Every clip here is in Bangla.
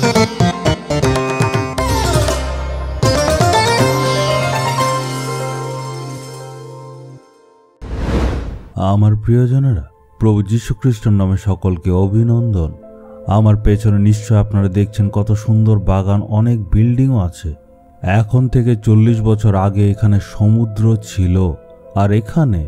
আমার প্রিয়জনেরা, প্রভু যীশু খ্রিস্টের নামে সকলকে অভিনন্দন। আমার পেছনে নিশ্চয় আপনারা দেখছেন কত সুন্দর বাগান, অনেক বিল্ডিংও আছে। এখন থেকে 40 বছর আগে এখানে সমুদ্র ছিল, আর এখানে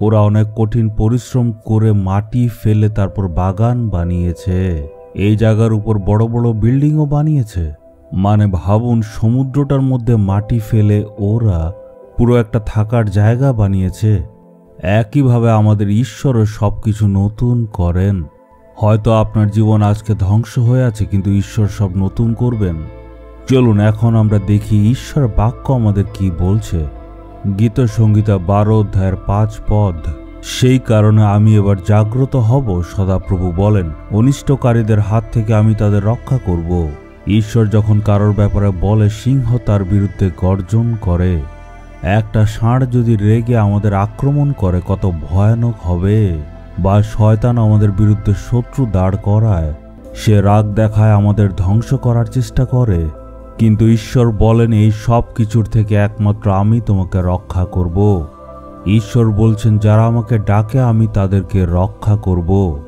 ওরা অনেক কঠিন পরিশ্রম করে মাটি ফেলে তারপর বাগান বানিয়েছে। এই জায়গার উপর বড় বড় বিল্ডিংও বানিয়েছে। মানে ভাবুন, সমুদ্রটার মধ্যে মাটি ফেলে ওরা পুরো একটা থাকার জায়গা বানিয়েছে। একইভাবে আমাদের ঈশ্বরও সবকিছু নতুন করেন। হয়তো আপনার জীবন আজকে ধ্বংস হয়ে আছে, কিন্তু ঈশ্বর সব নতুন করবেন। চলুন এখন আমরা দেখি ঈশ্বর বাক্য আমাদের কি বলছে। গীত সংহিতা 12 অধ্যায়ের 5 পদ। সেই কারণে আমি এবার জাগ্রত হব, সদাপ্রভু বলেন, অনিষ্টকারীদের হাত থেকে আমি তাদের রক্ষা করব। ঈশ্বর যখন কারোর ব্যাপারে বলে, সিংহ তার বিরুদ্ধে গর্জন করে। একটা ষাঁড় যদি রেগে আমাদের আক্রমণ করে কত ভয়ানক হবে। বা শয়তান আমাদের বিরুদ্ধে শত্রু দাঁড় করায়, সে রাগ দেখায়, আমাদের ধ্বংস করার চেষ্টা করে। কিন্তু ঈশ্বর বলেন, এই সব কিছুর থেকে একমাত্র আমি তোমাকে রক্ষা করব। ঈশ্বর বলছেন, যারা আমাকে ডাকে আমি তাদেরকে রক্ষা করব।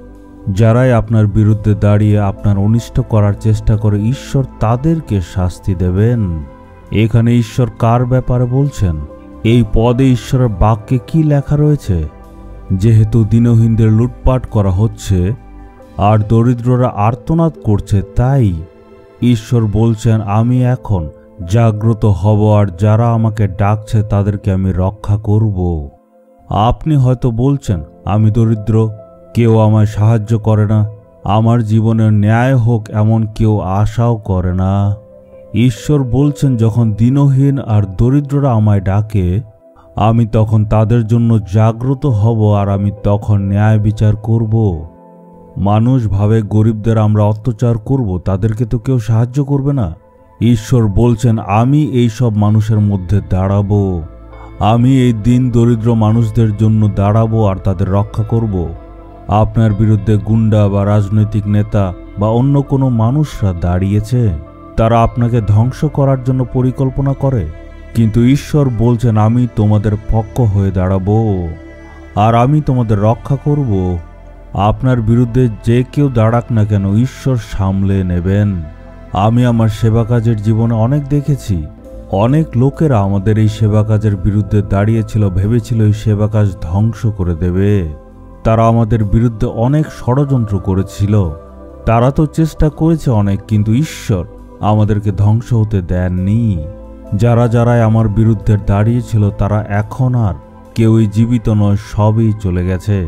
যারাই আপনার বিরুদ্ধে দাঁড়িয়ে আপনার অনিষ্ট করার চেষ্টা করে, ঈশ্বর তাদেরকে শাস্তি দেবেন। এখানে ঈশ্বর কার ব্যাপারে বলছেন? এই পদে ঈশ্বরের বাক্যে কি লেখা রয়েছে? যেহেতু দিনহীনদের লুটপাট করা হচ্ছে আর দরিদ্ররা আর্তনাদ করছে, তাই ঈশ্বর বলছেন, আমি এখন জাগ্রত হব, আর যারা আমাকে ডাকছে তাদেরকে আমি রক্ষা করব। আপনি হয়তো বলছেন, আমি দরিদ্র, কেউ আমায় সাহায্য করে না, আমার জীবনের ন্যায় হোক এমন কেউ আশাও করে না। ঈশ্বর বলছেন, যখন দিনহীন আর দরিদ্ররা আমায় ডাকে, আমি তখন তাদের জন্য জাগ্রত হব, আর আমি তখন ন্যায় বিচার করব। মানুষ ভাবে গরিবদের আমরা অত্যাচার করব, তাদেরকে তো কেউ সাহায্য করবে না। ঈশ্বর বলছেন, আমি এই সব মানুষের মধ্যে দাঁড়াবো। আমি এই দিন দরিদ্র মানুষদের জন্য দাঁড়াবো আর তাদের রক্ষা করব। আপনার বিরুদ্ধে গুন্ডা বা রাজনৈতিক নেতা বা অন্য কোনো মানুষরা দাঁড়িয়েছে, তারা আপনাকে ধ্বংস করার জন্য পরিকল্পনা করে। কিন্তু ঈশ্বর বলছেন, আমি তোমাদের পক্ষ হয়ে দাঁড়াবো আর আমি তোমাদের রক্ষা করব। আপনার বিরুদ্ধে যে কেউ দাঁড়াক না কেন, ঈশ্বর সামলে নেবেন। আমি আমার সেবা কাজের জীবনে অনেক দেখেছি, অনেক লোকেরা আমাদের এই সেবা কাজের বিরুদ্ধে দাঁড়িয়েছিল, ভেবেছিল এই সেবা কাজ ধ্বংস করে দেবে। তারা আমাদের বিরুদ্ধে অনেক ষড়যন্ত্র করেছিল। তারা তো চেষ্টা করেছে অনেক, কিন্তু ঈশ্বর আমাদেরকে ধ্বংস হতে দেননি। যারাই আমার বিরুদ্ধে দাঁড়িয়েছিল, তারা এখন আর কেউই জীবিত নয়, সবই চলে গেছে।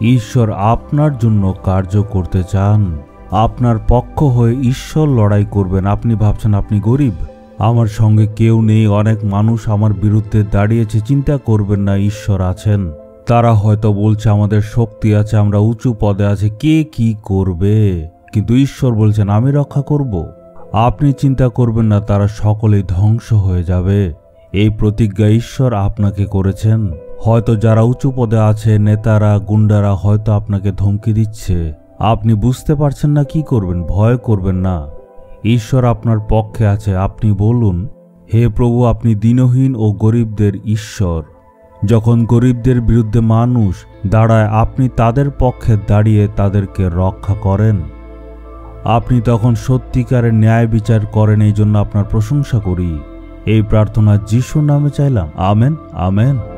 ঈশ্বর আপনার জন্য কার্য করতে চান। আপনার পক্ষ হয়ে ঈশ্বর লড়াই করবেন। আপনি ভাবছেন আপনি গরিব, আমার সঙ্গে কেউ নেই, অনেক মানুষ আমার বিরুদ্ধে দাঁড়িয়েছে। চিন্তা করবেন না, ঈশ্বর আছেন। তারা হয়তো বলছে আমাদের শক্তি আছে, আমরা উঁচু পদে আছি, কে কি করবে, কিন্তু ঈশ্বর বলছেন, আমি রক্ষা করব। আপনি চিন্তা করবেন না, তারা সকলেই ধ্বংস হয়ে যাবে। এই প্রতিজ্ঞা ঈশ্বর আপনাকে করেছেন। হয়তো যারা উঁচু পদে আছে, নেতারা, গুন্ডারা হয়তো আপনাকে ধমকি দিচ্ছে। আপনি বুঝতে পারছেন না কি করবেন। ভয় করবেন না, ঈশ্বর আপনার পক্ষে আছে। আপনি বলুন, হে প্রভু, আপনি দিনহীন ও গরিবদের ঈশ্বর। যখন গরিবদের বিরুদ্ধে মানুষ দাঁড়ায়, আপনি তাদের পক্ষে দাঁড়িয়ে তাদেরকে রক্ষা করেন। আপনি তখন সত্যিকারের ন্যায় বিচার করেন। এই জন্য আপনার প্রশংসা করি। এই প্রার্থনা যিশুর নামে চাইলাম, আমেন, আমেন।